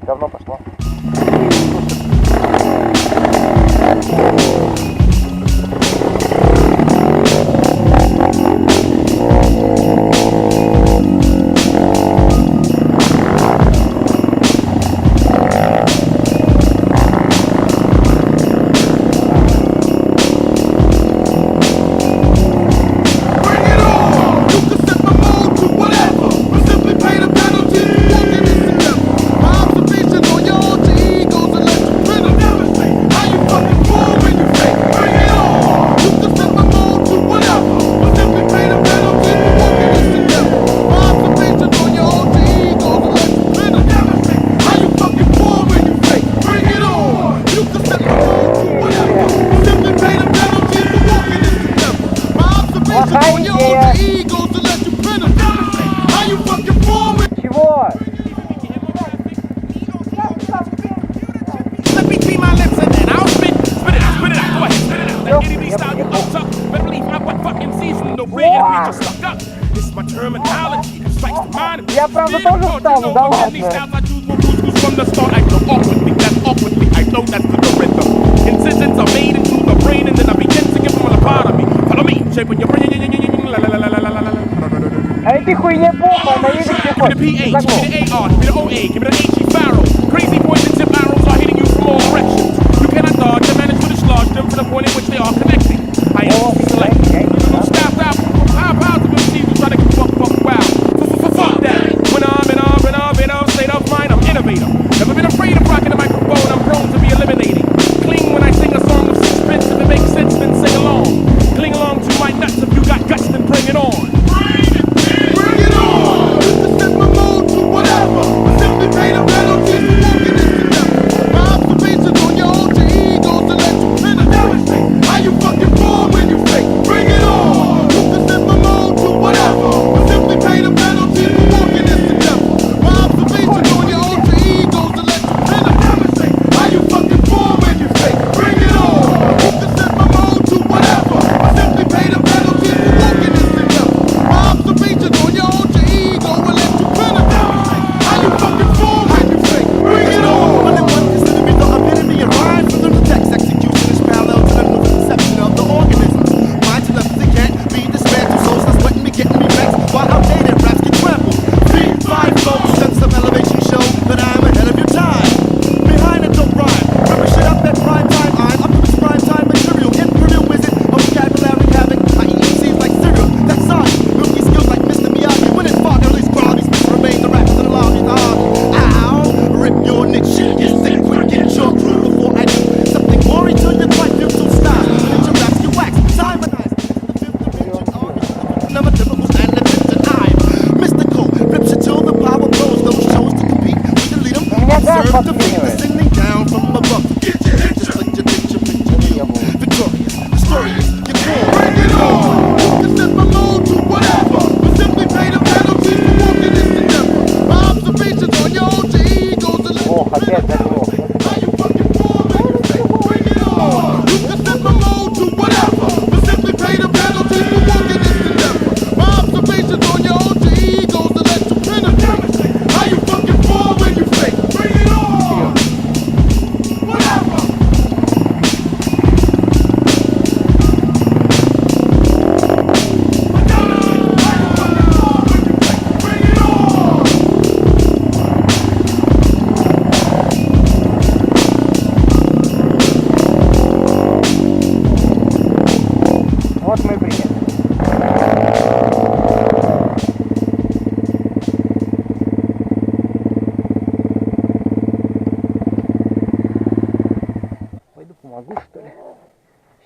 давно пошло. Чего? Я правда тоже встану, да ладно. А этой хуйне похуй, она едет где хочет.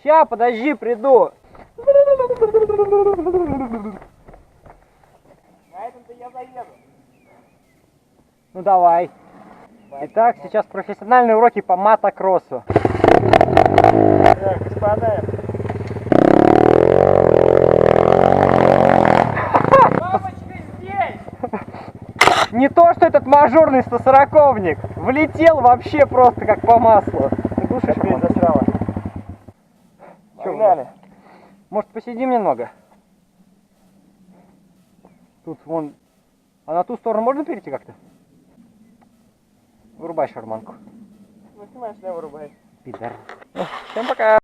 Ща, подожди, приду. На этом-то я заеду. Ну давай. Итак, сейчас профессиональные уроки по мотокроссу. Так, господа. Мамочка здесь! Не то, что этот мажорный 140-ник. Влетел вообще просто как по маслу. Ты слушаешь, опять засрала. Погнали. Может, посидим немного? Тут вон... А на ту сторону можно перейти как-то? Вырубай шарманку. Ну, снимаешь, я вырубай. Пидор. Всем пока.